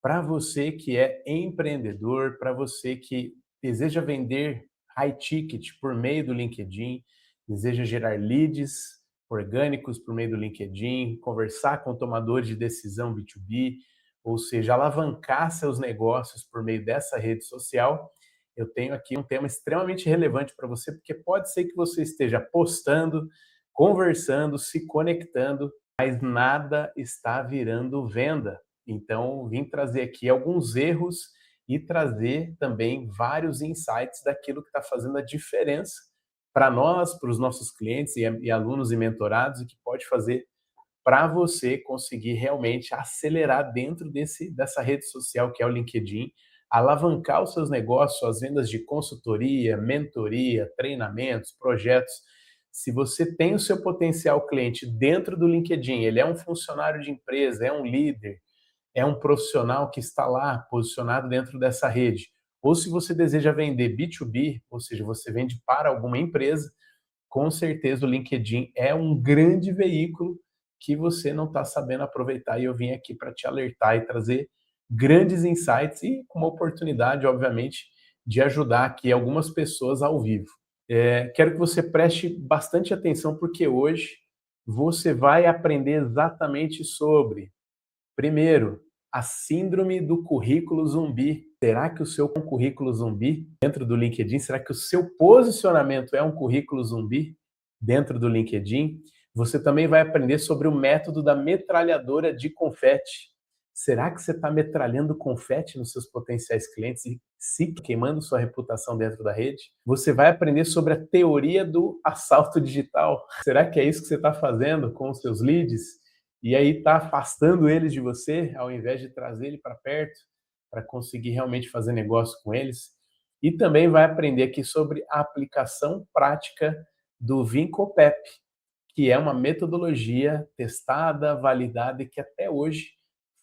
para você que é empreendedor, para você que deseja vender high ticket por meio do LinkedIn, deseja gerar leads orgânicos por meio do LinkedIn, conversar com tomadores de decisão B2B, ou seja, alavancar seus negócios por meio dessa rede social, eu tenho aqui um tema extremamente relevante para você, porque pode ser que você esteja postando, conversando, se conectando, mas nada está virando venda. Então, vim trazer aqui alguns erros e trazer também vários insights daquilo que está fazendo a diferença para nós, para os nossos clientes e alunos e mentorados, e que pode fazer para você conseguir realmente acelerar dentro dessa rede social que é o LinkedIn, alavancar os seus negócios, suas vendas de consultoria, mentoria, treinamentos, projetos. Se você tem o seu potencial cliente dentro do LinkedIn, ele é um funcionário de empresa, é um líder, é um profissional que está lá posicionado dentro dessa rede. Ou se você deseja vender B2B, ou seja, você vende para alguma empresa, com certeza o LinkedIn é um grande veículo que você não está sabendo aproveitar, e eu vim aqui para te alertar e trazer grandes insights e com uma oportunidade, obviamente, de ajudar aqui algumas pessoas ao vivo. Quero que você preste bastante atenção, porque hoje você vai aprender exatamente sobre, primeiro, a síndrome do currículo zumbi. Será que o seu currículo zumbi dentro do LinkedIn? Será que o seu posicionamento é um currículo zumbi dentro do LinkedIn? Você também vai aprender sobre o método da metralhadora de confete. Será que você está metralhando confete nos seus potenciais clientes e se queimando sua reputação dentro da rede? Você vai aprender sobre a teoria do assalto digital. Será que é isso que você está fazendo com os seus leads? E aí está afastando eles de você, ao invés de trazer ele para perto, para conseguir realmente fazer negócio com eles. E também vai aprender aqui sobre a aplicação prática do Vincopep, que é uma metodologia testada, validada e que até hoje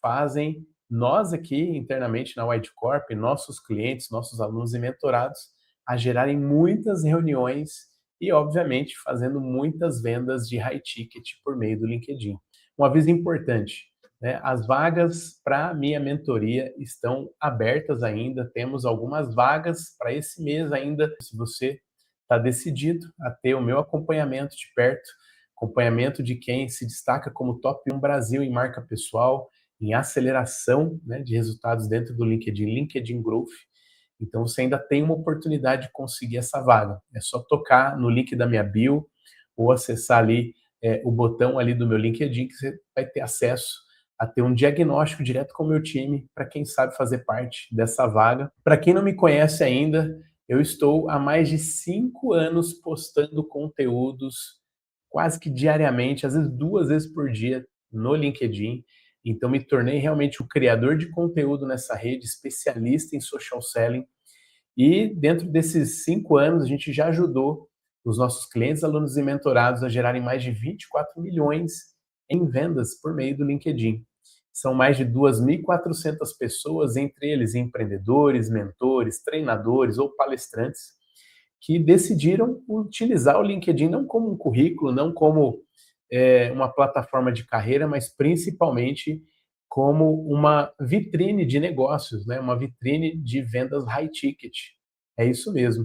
fazem nós aqui internamente na WideCorp, nossos clientes, nossos alunos e mentorados, a gerarem muitas reuniões e, obviamente, fazendo muitas vendas de high ticket por meio do LinkedIn. Um aviso importante, né? As vagas para a minha mentoria estão abertas ainda, temos algumas vagas para esse mês ainda. Se você está decidido a ter o meu acompanhamento de perto, acompanhamento de quem se destaca como top 1 Brasil em marca pessoal, em aceleração, né, de resultados dentro do LinkedIn, LinkedIn Growth. Então você ainda tem uma oportunidade de conseguir essa vaga. É só tocar no link da minha bio ou acessar ali o botão ali do meu LinkedIn, que você vai ter acesso a ter um diagnóstico direto com o meu time, para quem sabe fazer parte dessa vaga. Para quem não me conhece ainda, eu estou há mais de 5 anos postando conteúdos quase que diariamente, às vezes 2 vezes por dia no LinkedIn. Então me tornei realmente o criador de conteúdo nessa rede, especialista em social selling. E dentro desses 5 anos, a gente já ajudou os nossos clientes, alunos e mentorados a gerarem mais de 24 milhões em vendas por meio do LinkedIn. São mais de 2.400 pessoas, entre eles empreendedores, mentores, treinadores ou palestrantes, que decidiram utilizar o LinkedIn não como um currículo, não como uma plataforma de carreira, mas principalmente como uma vitrine de negócios, né? Uma vitrine de vendas high ticket. É isso mesmo.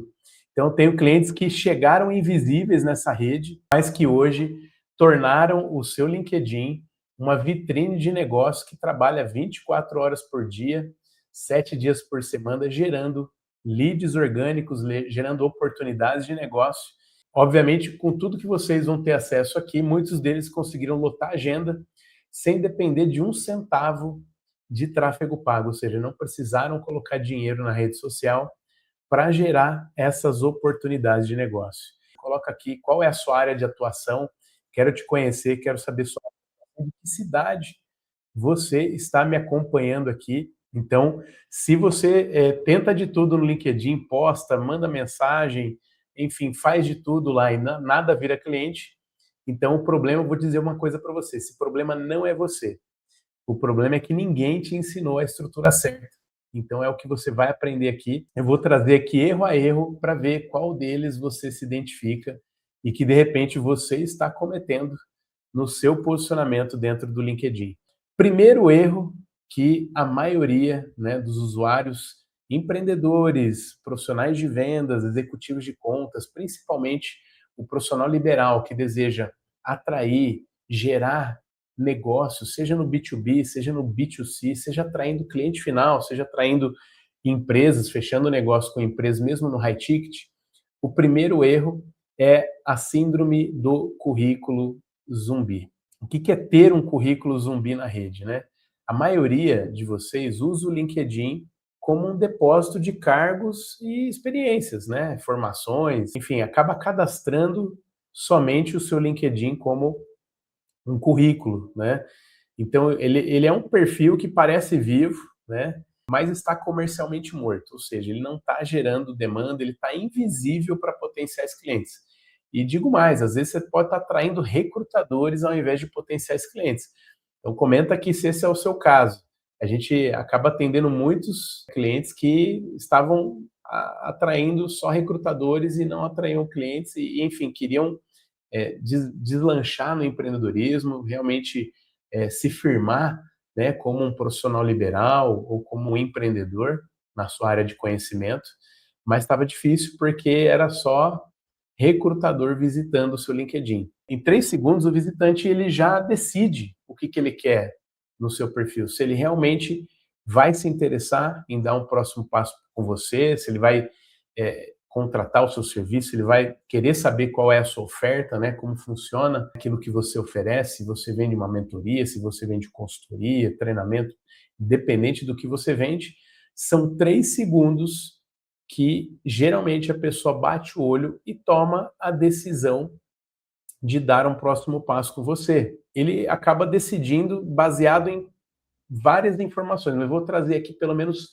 Então, eu tenho clientes que chegaram invisíveis nessa rede, mas que hoje tornaram o seu LinkedIn uma vitrine de negócio que trabalha 24 horas por dia, 7 dias por semana, gerando leads orgânicos, gerando oportunidades de negócio. Obviamente, com tudo que vocês vão ter acesso aqui, muitos deles conseguiram lotar a agenda sem depender de um centavo de tráfego pago, ou seja, não precisaram colocar dinheiro na rede social para gerar essas oportunidades de negócio. Coloca aqui qual é a sua área de atuação, quero te conhecer, quero saber sua de que cidade você está me acompanhando aqui. Então, se você tenta de tudo no LinkedIn, posta, manda mensagem, enfim, faz de tudo lá e nada vira cliente, então o problema, eu vou dizer uma coisa para você, esse problema não é você. O problema é que ninguém te ensinou a estrutura certa. Então é o que você vai aprender aqui. Eu vou trazer aqui erro a erro para ver qual deles você se identifica e que de repente você está cometendo no seu posicionamento dentro do LinkedIn. Primeiro erro que a maioria, né, dos usuários, empreendedores, profissionais de vendas, executivos de contas, principalmente o profissional liberal que deseja atrair, gerar negócios, seja no B2B, seja no B2C, seja atraindo cliente final, seja atraindo empresas, fechando negócio com empresas, mesmo no high ticket, o primeiro erro é a síndrome do currículo zumbi. O que é ter um currículo zumbi na rede, né? A maioria de vocês usa o LinkedIn como um depósito de cargos e experiências, né? Formações, enfim, acaba cadastrando somente o seu LinkedIn como um currículo, né? Então, ele é um perfil que parece vivo, né? Mas está comercialmente morto, ou seja, ele não está gerando demanda, ele está invisível para potenciais clientes. E digo mais, às vezes você pode estar atraindo recrutadores ao invés de potenciais clientes. Então comenta aqui se esse é o seu caso. A gente acaba atendendo muitos clientes que estavam atraindo só recrutadores e não atraíam clientes e enfim, queriam deslanchar no empreendedorismo, realmente se firmar, né, como um profissional liberal ou como um empreendedor na sua área de conhecimento, mas estava difícil porque era só recrutador visitando o seu LinkedIn. Em 3 segundos, o visitante ele já decide o que ele quer no seu perfil, se ele realmente vai se interessar em dar um próximo passo com você, se ele vai contratar o seu serviço, ele vai querer saber qual é a sua oferta, né, como funciona aquilo que você oferece, se você vende uma mentoria, se você vende consultoria, treinamento, independente do que você vende, são 3 segundos que geralmente a pessoa bate o olho e toma a decisão de dar um próximo passo com você. Ele acaba decidindo baseado em várias informações, mas eu vou trazer aqui pelo menos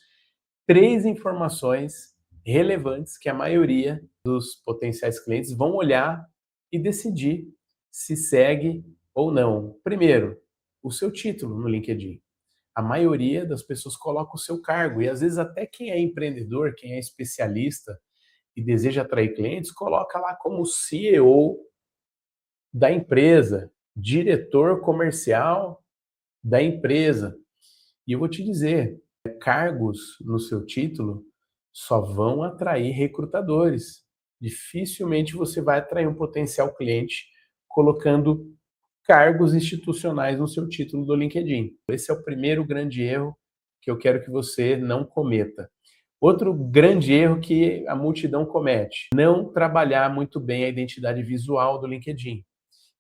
3 informações relevantes que a maioria dos potenciais clientes vão olhar e decidir se segue ou não. Primeiro, o seu título no LinkedIn. A maioria das pessoas coloca o seu cargo e às vezes até quem é empreendedor, quem é especialista e deseja atrair clientes, coloca lá como CEO da empresa, diretor comercial da empresa. E eu vou te dizer, cargos no seu título só vão atrair recrutadores. Dificilmente você vai atrair um potencial cliente colocando cargos institucionais no seu título do LinkedIn. Esse é o primeiro grande erro que eu quero que você não cometa. Outro grande erro que a multidão comete: não trabalhar muito bem a identidade visual do LinkedIn.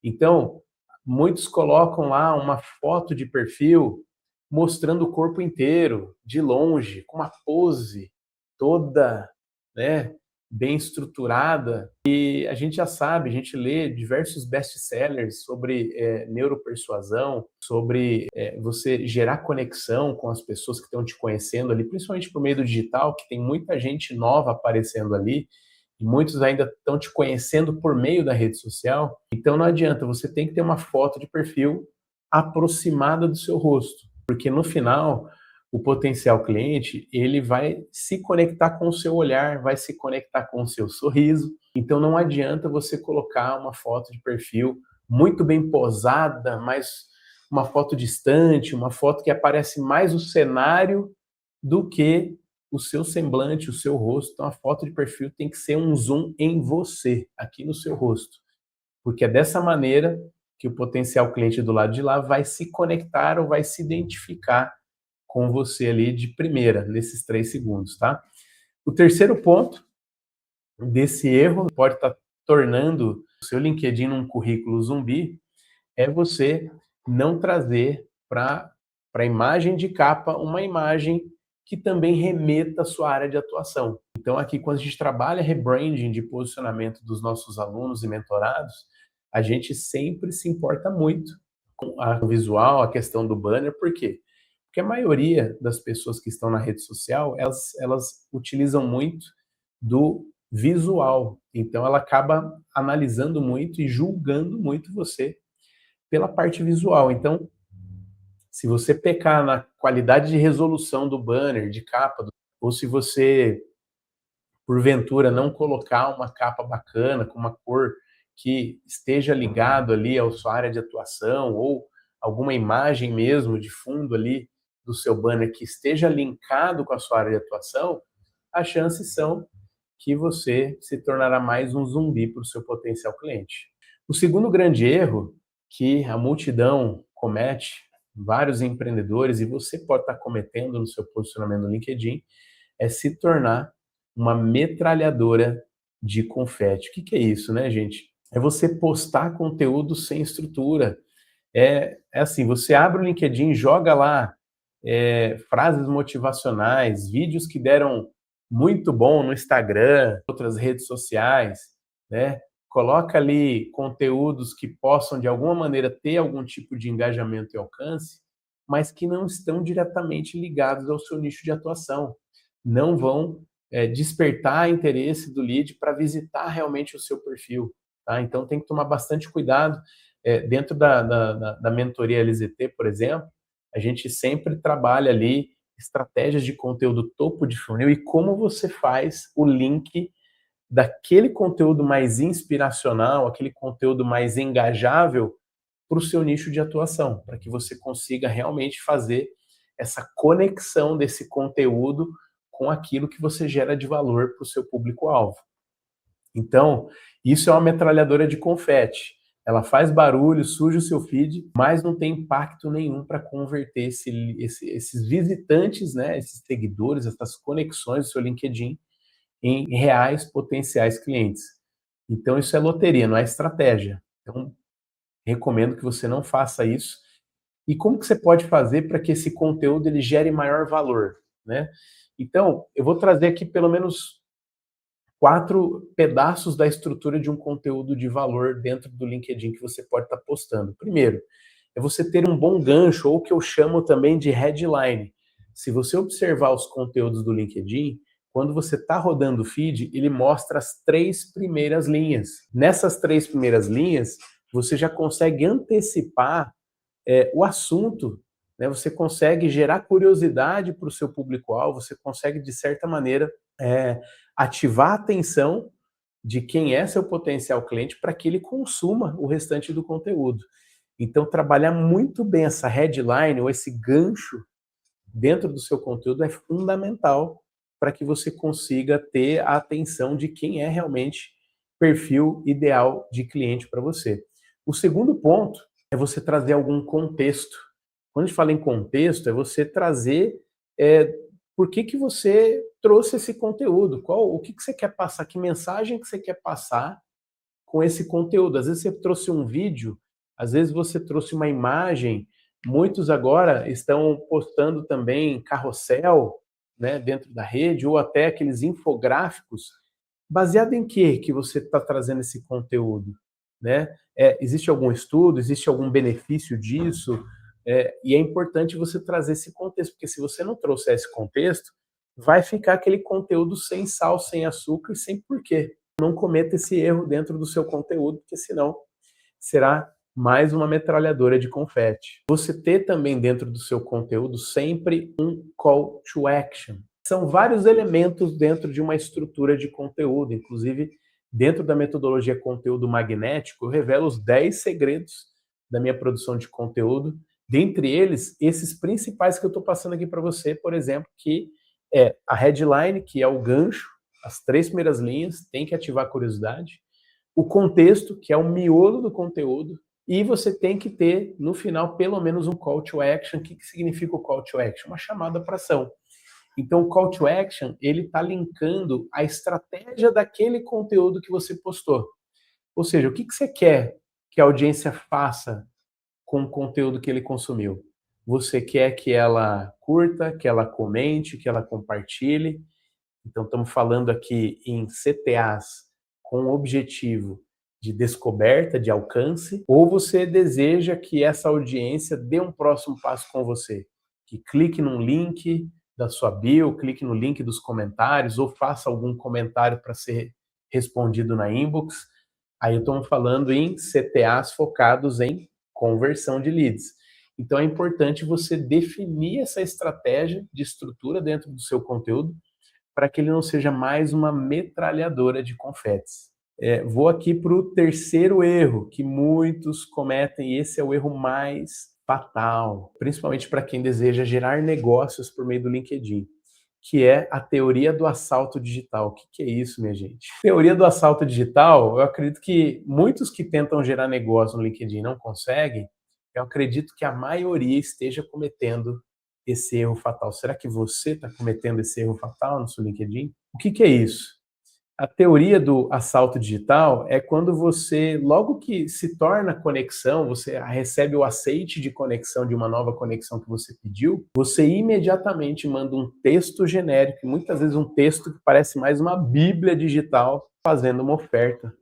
Então, muitos colocam lá uma foto de perfil mostrando o corpo inteiro, de longe, com uma pose toda, né, bem estruturada. E a gente já sabe, a gente lê diversos best-sellers sobre neuropersuasão, sobre você gerar conexão com as pessoas que estão te conhecendo ali, principalmente por meio do digital, que tem muita gente nova aparecendo ali, e muitos ainda estão te conhecendo por meio da rede social. Então não adianta, você tem que ter uma foto de perfil aproximada do seu rosto, porque no final o potencial cliente ele vai se conectar com o seu olhar, vai se conectar com o seu sorriso. Então não adianta você colocar uma foto de perfil muito bem posada, mas uma foto distante, uma foto que aparece mais o cenário do que o seu semblante, o seu rosto. Então a foto de perfil tem que ser um zoom em você, aqui no seu rosto, porque é dessa maneira que o potencial cliente do lado de lá vai se conectar ou vai se identificar com você ali de primeira, nesses 3 segundos, tá? O terceiro ponto desse erro, pode estar tornando o seu LinkedIn um currículo zumbi, é você não trazer para a imagem de capa uma imagem que também remeta à sua área de atuação. Então aqui, quando a gente trabalha rebranding de posicionamento dos nossos alunos e mentorados, a gente sempre se importa muito com o visual, a questão do banner. Por quê? Porque a maioria das pessoas que estão na rede social, elas utilizam muito do visual. Então ela acaba analisando muito e julgando muito você pela parte visual. Então, se você pecar na qualidade de resolução do banner, de capa, ou se você, porventura, não colocar uma capa bacana, com uma cor que esteja ligado ali à sua área de atuação, ou alguma imagem mesmo de fundo ali do seu banner que esteja linkado com a sua área de atuação, as chances são que você se tornará mais um zumbi para o seu potencial cliente. O segundo grande erro que a multidão comete, vários empreendedores, e você pode estar cometendo no seu posicionamento no LinkedIn, é se tornar uma metralhadora de confete. O que é isso, né, gente? É você postar conteúdo sem estrutura. É assim, você abre o LinkedIn, joga lá frases motivacionais, vídeos que deram muito bom no Instagram, outras redes sociais, né? Coloca ali conteúdos que possam, de alguma maneira, ter algum tipo de engajamento e alcance, mas que não estão diretamente ligados ao seu nicho de atuação. Não vão despertar interesse do lead para visitar realmente o seu perfil. Tá? Então, tem que tomar bastante cuidado. Dentro da mentoria LZT, por exemplo, a gente sempre trabalha ali estratégias de conteúdo topo de funil e como você faz o link daquele conteúdo mais inspiracional, aquele conteúdo mais engajável para o seu nicho de atuação, para que você consiga realmente fazer essa conexão desse conteúdo com aquilo que você gera de valor para o seu público-alvo. Então, isso é uma metralhadora de confete. Ela faz barulho, suja o seu feed, mas não tem impacto nenhum para converter esses visitantes, né, esses seguidores, essas conexões do seu LinkedIn em reais potenciais clientes. Então, isso é loteria, não é estratégia. Então, recomendo que você não faça isso. E como que você pode fazer para que esse conteúdo ele gere maior valor, né? Então, eu vou trazer aqui pelo menos 4 pedaços da estrutura de um conteúdo de valor dentro do LinkedIn que você pode estar postando. Primeiro, é você ter um bom gancho, ou o que eu chamo também de headline. Se você observar os conteúdos do LinkedIn, quando você está rodando o feed, ele mostra as 3 primeiras linhas. Nessas 3 primeiras linhas, você já consegue antecipar o assunto, né? Você consegue gerar curiosidade para o seu público-alvo, você consegue, de certa maneira, ativar a atenção de quem é seu potencial cliente para que ele consuma o restante do conteúdo. Então, trabalhar muito bem essa headline ou esse gancho dentro do seu conteúdo é fundamental para que você consiga ter a atenção de quem é realmente perfil ideal de cliente para você. O segundo ponto é você trazer algum contexto. Quando a gente fala em contexto, é você trazer por que você trouxe esse conteúdo, o que você quer passar, que mensagem que você quer passar com esse conteúdo. Às vezes você trouxe um vídeo, às vezes você trouxe uma imagem. Muitos agora estão postando também carrossel, né, dentro da rede, ou até aqueles infográficos. Baseado em quê que você está trazendo esse conteúdo? Né? Existe algum estudo, existe algum benefício disso? E é importante você trazer esse contexto, porque se você não trouxer esse contexto, vai ficar aquele conteúdo sem sal, sem açúcar e sem porquê. Não cometa esse erro dentro do seu conteúdo, porque senão será mais uma metralhadora de confete. Você ter também dentro do seu conteúdo sempre um call to action. São vários elementos dentro de uma estrutura de conteúdo, inclusive dentro da metodologia conteúdo magnético, eu revelo os 10 segredos da minha produção de conteúdo, dentre eles, esses principais que eu estou passando aqui para você, por exemplo, que é a headline, que é o gancho, as 3 primeiras linhas, tem que ativar a curiosidade, o contexto, que é o miolo do conteúdo, e você tem que ter, no final, pelo menos um call to action. O que significa o call to action? Uma chamada para ação. Então, o call to action, ele está linkando a estratégia daquele conteúdo que você postou. Ou seja, o que você quer que a audiência faça com o conteúdo que ele consumiu? Você quer que ela curta, que ela comente, que ela compartilhe? Então, estamos falando aqui em CTAs com o objetivo de descoberta, de alcance, ou você deseja que essa audiência dê um próximo passo com você, que clique num link da sua bio, clique no link dos comentários, ou faça algum comentário para ser respondido na inbox. Aí estamos falando em CTAs focados em conversão de leads. Então é importante você definir essa estratégia de estrutura dentro do seu conteúdo para que ele não seja mais uma metralhadora de confetes. Vou aqui para o terceiro erro que muitos cometem, e esse é o erro mais fatal, principalmente para quem deseja gerar negócios por meio do LinkedIn, que é a teoria do assalto digital. O que que é isso, minha gente? Teoria do assalto digital, eu acredito que muitos que tentam gerar negócio no LinkedIn não conseguem, eu acredito que a maioria esteja cometendo esse erro fatal. Será que você está cometendo esse erro fatal no seu LinkedIn? O que que é isso? A teoria do assalto digital é quando você, logo que se torna conexão, você recebe o aceite de conexão de uma nova conexão que você pediu, você imediatamente manda um texto genérico, muitas vezes um texto que parece mais uma bíblia digital, fazendo uma oferta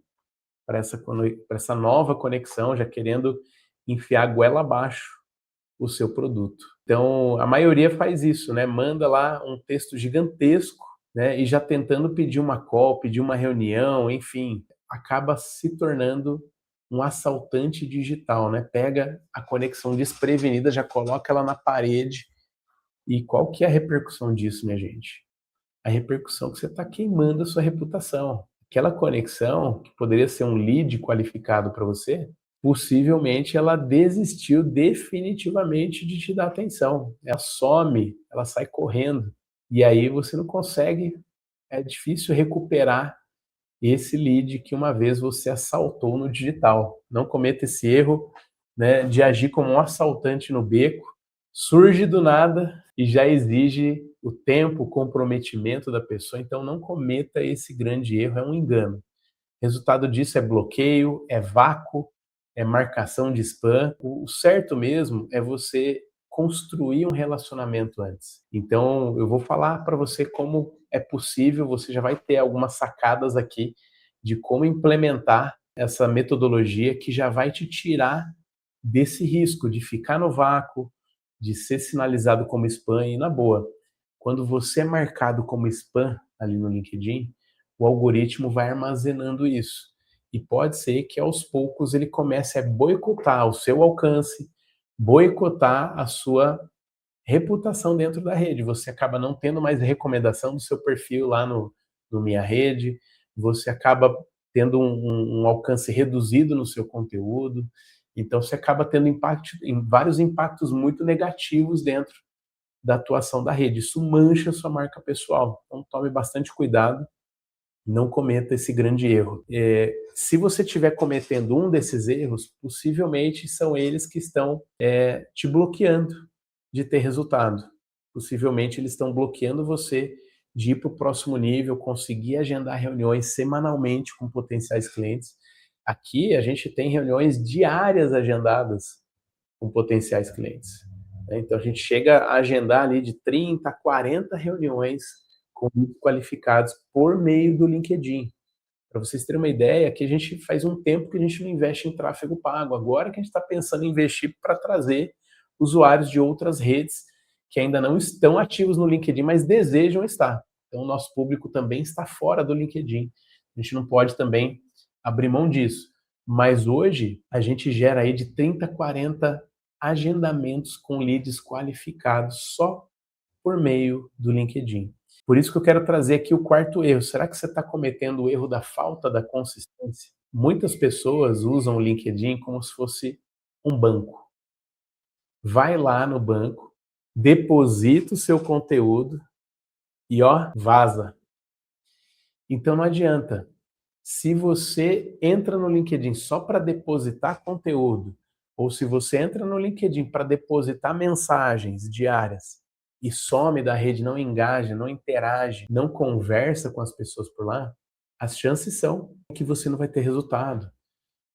para essa nova conexão, já querendo enfiar a goela abaixo o seu produto. Então, a maioria faz isso, né? Manda lá um texto gigantesco, né? E já tentando pedir uma call, pedir uma reunião, enfim, acaba se tornando um assaltante digital, né? Pega a conexão desprevenida, já coloca ela na parede. E qual que é a repercussão disso, minha gente? A repercussão é que você está queimando a sua reputação. Aquela conexão, que poderia ser um lead qualificado para você, possivelmente ela desistiu definitivamente de te dar atenção. Ela some, ela sai correndo. E aí você não consegue, é difícil recuperar esse lead que uma vez você assaltou no digital. Não cometa esse erro, né, de agir como um assaltante no beco, surge do nada e já exige o tempo, o comprometimento da pessoa, então não cometa esse grande erro, é um engano. Resultado disso é bloqueio, é vácuo, é marcação de spam. O certo mesmo é você construir um relacionamento antes. Então, eu vou falar para você como é possível, você já vai ter algumas sacadas aqui de como implementar essa metodologia que já vai te tirar desse risco de ficar no vácuo, de ser sinalizado como spam e na boa. Quando você é marcado como spam ali no LinkedIn, o algoritmo vai armazenando isso. E pode ser que aos poucos ele comece a boicotar o seu alcance, boicotar a sua reputação dentro da rede. Você acaba não tendo mais recomendação do seu perfil lá no Minha Rede, você acaba tendo um alcance reduzido no seu conteúdo, então você acaba tendo vários impactos muito negativos dentro da atuação da rede. Isso mancha a sua marca pessoal. Então tome bastante cuidado, não cometa esse grande erro. Se você estiver cometendo um desses erros, possivelmente são eles que estão te bloqueando de ter resultado. Possivelmente eles estão bloqueando você de ir para o próximo nível, conseguir agendar reuniões semanalmente com potenciais clientes. Aqui a gente tem reuniões diárias agendadas com potenciais clientes, né? Então a gente chega a agendar ali de 30 a 40 reuniões com qualificados por meio do LinkedIn. Para vocês terem uma ideia, que a gente faz um tempo que a gente não investe em tráfego pago. Agora que a gente está pensando em investir para trazer usuários de outras redes que ainda não estão ativos no LinkedIn, mas desejam estar. Então, o nosso público também está fora do LinkedIn. A gente não pode também abrir mão disso. Mas hoje, a gente gera aí de 30 a 40 agendamentos com leads qualificados só por meio do LinkedIn. Por isso que eu quero trazer aqui o quarto erro. Será que você está cometendo o erro da falta da consistência? Muitas pessoas usam o LinkedIn como se fosse um banco. Vai lá no banco, deposita o seu conteúdo e ó, vaza. Então não adianta. Se você entra no LinkedIn só para depositar conteúdo, ou se você entra no LinkedIn para depositar mensagens diárias e some da rede, não engaja, não interage, não conversa com as pessoas por lá, as chances são que você não vai ter resultado.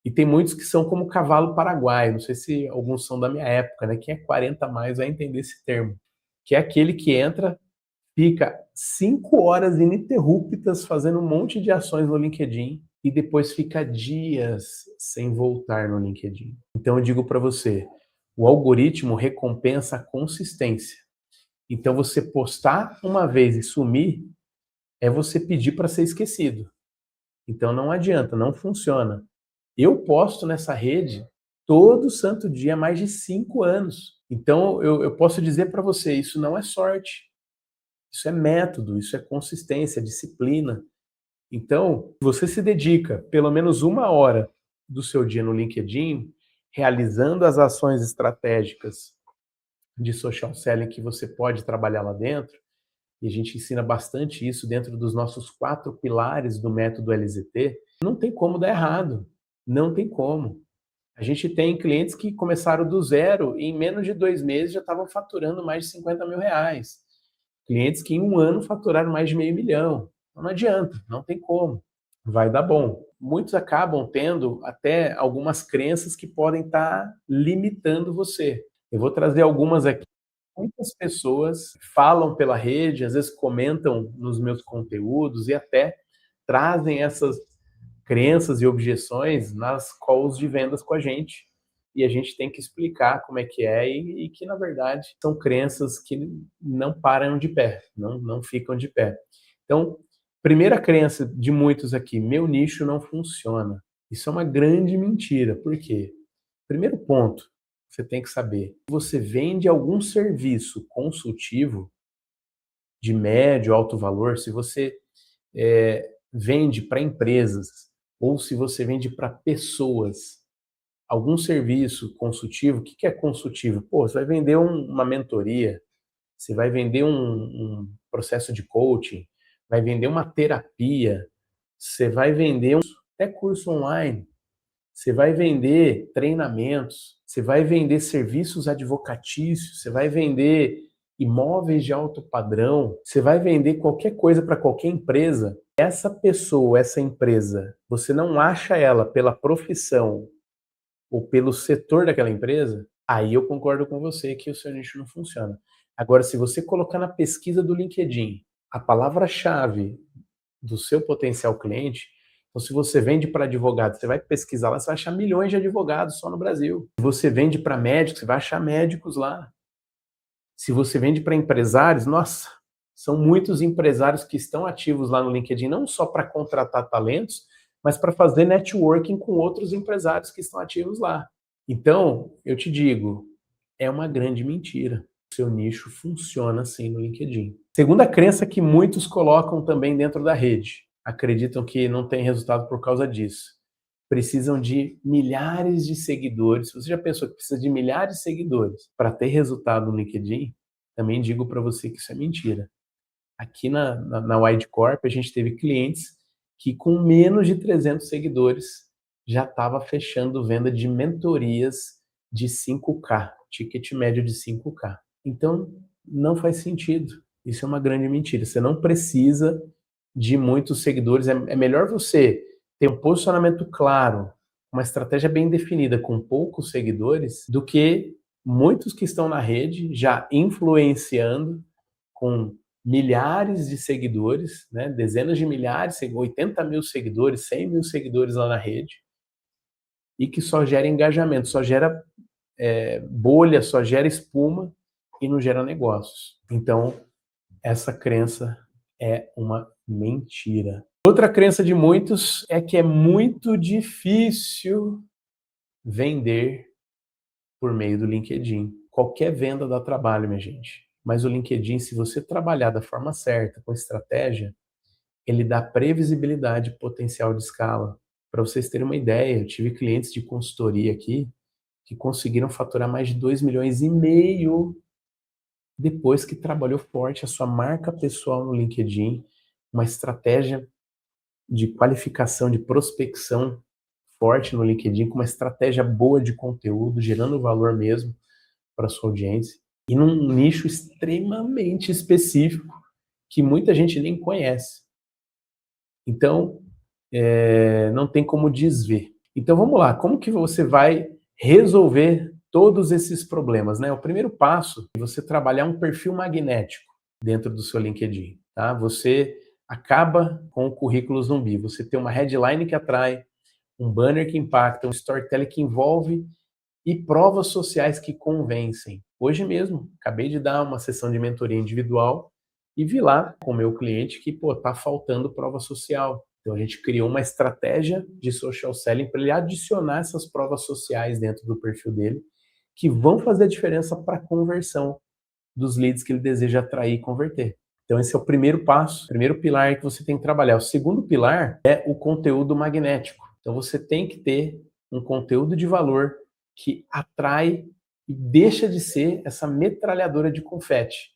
E tem muitos que são como cavalo paraguaio, não sei se alguns são da minha época, né? Quem é 40 a mais vai entender esse termo, que é aquele que entra, fica 5 horas ininterruptas fazendo um monte de ações no LinkedIn e depois fica dias sem voltar no LinkedIn. Então eu digo para você, o algoritmo recompensa a consistência. Então você postar uma vez e sumir é você pedir para ser esquecido. Então não adianta, não funciona. Eu posto nessa rede todo santo dia há mais de 5 anos. Então eu posso dizer para você, isso não é sorte. Isso é método, isso é consistência, disciplina. Então, você se dedica pelo menos 1 hora do seu dia no LinkedIn, realizando as ações estratégicas de social selling que você pode trabalhar lá dentro, e a gente ensina bastante isso dentro dos nossos 4 pilares do método LZT, não tem como dar errado, não tem como. A gente tem clientes que começaram do zero e em menos de 2 meses já estavam faturando mais de R$ 50.000. Clientes que em 1 ano faturaram mais de meio milhão. Não adianta, não tem como. Vai dar bom. Muitos acabam tendo até algumas crenças que podem estar limitando você. Eu vou trazer algumas aqui. Muitas pessoas falam pela rede, às vezes comentam nos meus conteúdos e até trazem essas crenças e objeções nas calls de vendas com a gente. E a gente tem que explicar como é que é e que, na verdade, são crenças que não param de pé, não ficam de pé. Então, primeira crença de muitos aqui, meu nicho não funciona. Isso é uma grande mentira. Por quê? Primeiro ponto, você tem que saber, você vende algum serviço consultivo de médio, alto valor, se você vende para empresas ou se você vende para pessoas algum serviço consultivo, o que que é consultivo? Pô, você vai vender uma mentoria, você vai vender um processo de coaching, vai vender uma terapia, você vai vender até curso online, você vai vender treinamentos, você vai vender serviços advocatícios, você vai vender imóveis de alto padrão, você vai vender qualquer coisa para qualquer empresa. Essa pessoa, essa empresa, você não acha ela pela profissão ou pelo setor daquela empresa, aí eu concordo com você que o seu nicho não funciona. Agora, se você colocar na pesquisa do LinkedIn a palavra-chave do seu potencial cliente, então se você vende para advogado, você vai pesquisar lá, você vai achar milhões de advogados só no Brasil. Se você vende para médicos, você vai achar médicos lá. Se você vende para empresários, nossa, são muitos empresários que estão ativos lá no LinkedIn, não só para contratar talentos, mas para fazer networking com outros empresários que estão ativos lá. Então, eu te digo, é uma grande mentira. O seu nicho funciona assim no LinkedIn. Segunda crença que muitos colocam também dentro da rede. Acreditam que não tem resultado por causa disso. Precisam de milhares de seguidores. Você já pensou que precisa de milhares de seguidores para ter resultado no LinkedIn? Também digo para você que isso é mentira. Aqui na Wide Corp, a gente teve clientes que com menos de 300 seguidores já estava fechando venda de mentorias de 5K, ticket médio de 5K. Então, não faz sentido. Isso é uma grande mentira. Você não precisa de muitos seguidores. É melhor você ter um posicionamento claro, uma estratégia bem definida com poucos seguidores, do que muitos que estão na rede já influenciando com milhares de seguidores, né, dezenas de milhares, 80 mil seguidores, 100 mil seguidores lá na rede, e que só gera engajamento, só gera bolha, só gera espuma e não gera negócios. Então, essa crença é uma mentira. Outra crença de muitos é que é muito difícil vender por meio do LinkedIn. Qualquer venda dá trabalho, minha gente. Mas o LinkedIn, se você trabalhar da forma certa, com estratégia, ele dá previsibilidade e potencial de escala. Para vocês terem uma ideia, eu tive clientes de consultoria aqui que conseguiram faturar mais de 2,5 milhões depois que trabalhou forte a sua marca pessoal no LinkedIn, uma estratégia de qualificação, de prospecção forte no LinkedIn, com uma estratégia boa de conteúdo, gerando valor mesmo para a sua audiência, e num nicho extremamente específico que muita gente nem conhece. Então, não tem como desver. Então vamos lá, como que você vai resolver todos esses problemas, né? O primeiro passo é você trabalhar um perfil magnético dentro do seu LinkedIn, tá? Você acaba com o currículo zumbi, você tem uma headline que atrai, um banner que impacta, um storytelling que envolve e provas sociais que convencem. Hoje mesmo, acabei de dar uma sessão de mentoria individual e vi lá com o meu cliente que, tá faltando prova social. Então a gente criou uma estratégia de social selling para ele adicionar essas provas sociais dentro do perfil dele, que vão fazer a diferença para a conversão dos leads que ele deseja atrair e converter. Então esse é o primeiro passo, o primeiro pilar que você tem que trabalhar. O segundo pilar é o conteúdo magnético. Então você tem que ter um conteúdo de valor que atrai e deixa de ser essa metralhadora de confete.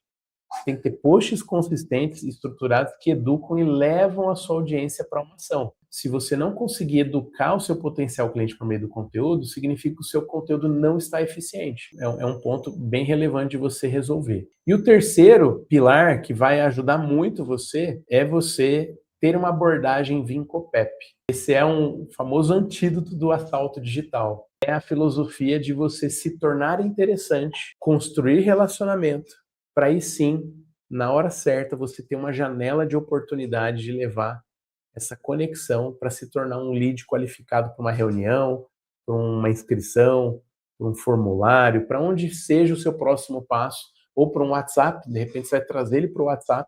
Tem que ter posts consistentes e estruturados que educam e levam a sua audiência para uma ação. Se você não conseguir educar o seu potencial cliente por meio do conteúdo, significa que o seu conteúdo não está eficiente. É um ponto bem relevante de você resolver. E o terceiro pilar que vai ajudar muito você é você ter uma abordagem Vincopep. Esse é um famoso antídoto do assalto digital. É a filosofia de você se tornar interessante, construir relacionamento, para aí sim, na hora certa, você ter uma janela de oportunidade de levar essa conexão para se tornar um lead qualificado para uma reunião, para uma inscrição, para um formulário, para onde seja o seu próximo passo, ou para um WhatsApp, de repente você vai trazer ele para o WhatsApp,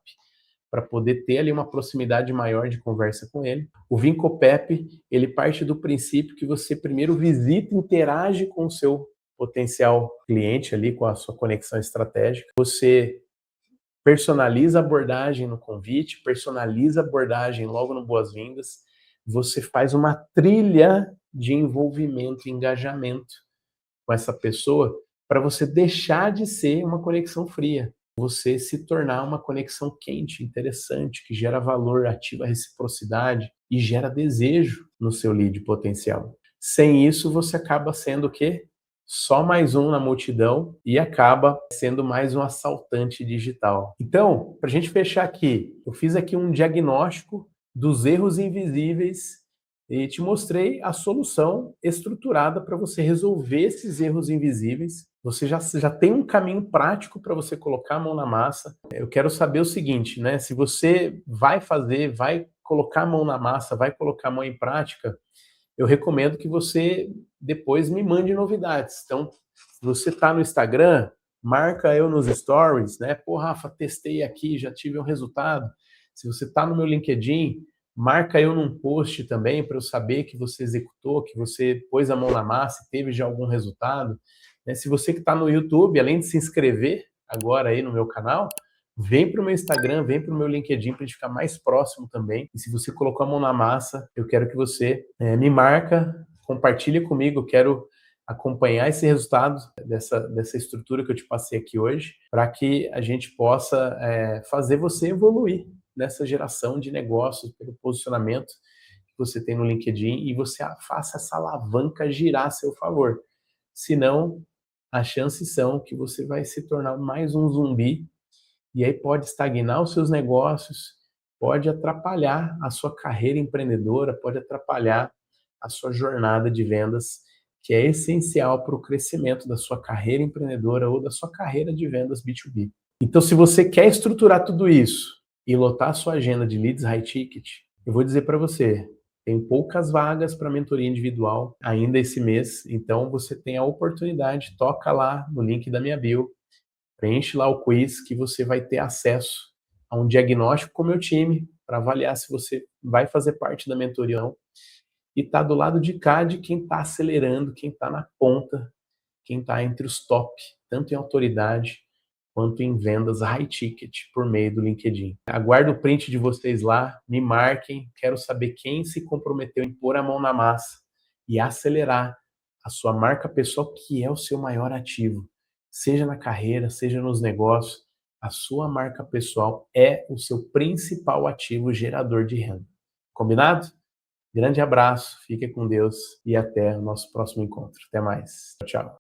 para poder ter ali uma proximidade maior de conversa com ele. O Vincopep, ele parte do princípio que você primeiro visita e interage com o seu potencial cliente ali, com a sua conexão estratégica. Você personaliza a abordagem no convite, personaliza a abordagem logo no boas-vindas, você faz uma trilha de envolvimento e engajamento com essa pessoa para você deixar de ser uma conexão fria, você se tornar uma conexão quente, interessante, que gera valor, ativa a reciprocidade e gera desejo no seu lead potencial. Sem isso, você acaba sendo o quê? Só mais um na multidão e acaba sendo mais um assaltante digital. Então, para a gente fechar aqui, eu fiz aqui um diagnóstico dos erros invisíveis e te mostrei a solução estruturada para você resolver esses erros invisíveis. Você já tem um caminho prático para você colocar a mão na massa. Eu quero saber o seguinte, né? Se você vai fazer, vai colocar a mão na massa, vai colocar a mão em prática, eu recomendo que você depois me mande novidades. Então, se você está no Instagram, marca eu nos stories, né? Pô, Rafa, testei aqui, já tive um resultado. Se você está no meu LinkedIn, marca eu num post também para eu saber que você executou, que você pôs a mão na massa e teve já algum resultado. Se você que está no YouTube, além de se inscrever agora aí no meu canal, vem para o meu Instagram, vem para o meu LinkedIn para a gente ficar mais próximo também. E se você colocou a mão na massa, eu quero que você me marca, compartilhe comigo, eu quero acompanhar esse resultado dessa estrutura que eu te passei aqui hoje, para que a gente possa fazer você evoluir nessa geração de negócios, pelo posicionamento que você tem no LinkedIn e você faça essa alavanca girar a seu favor. Senão, as chances são que você vai se tornar mais um zumbi e aí pode estagnar os seus negócios, pode atrapalhar a sua carreira empreendedora, pode atrapalhar a sua jornada de vendas, que é essencial para o crescimento da sua carreira empreendedora ou da sua carreira de vendas B2B. Então, se você quer estruturar tudo isso e lotar a sua agenda de leads high ticket, eu vou dizer para você, tem poucas vagas para mentoria individual ainda esse mês, então você tem a oportunidade, toca lá no link da minha bio, preenche lá o quiz que você vai ter acesso a um diagnóstico com o meu time para avaliar se você vai fazer parte da mentoria ou não. E tá do lado de cá de quem está acelerando, quem está na ponta, quem está entre os top, tanto em autoridade quanto em vendas high ticket por meio do LinkedIn. Aguardo o print de vocês lá, me marquem, quero saber quem se comprometeu em pôr a mão na massa e acelerar a sua marca pessoal, que é o seu maior ativo. Seja na carreira, seja nos negócios, a sua marca pessoal é o seu principal ativo gerador de renda. Combinado? Grande abraço, fique com Deus e até o nosso próximo encontro. Até mais. Tchau.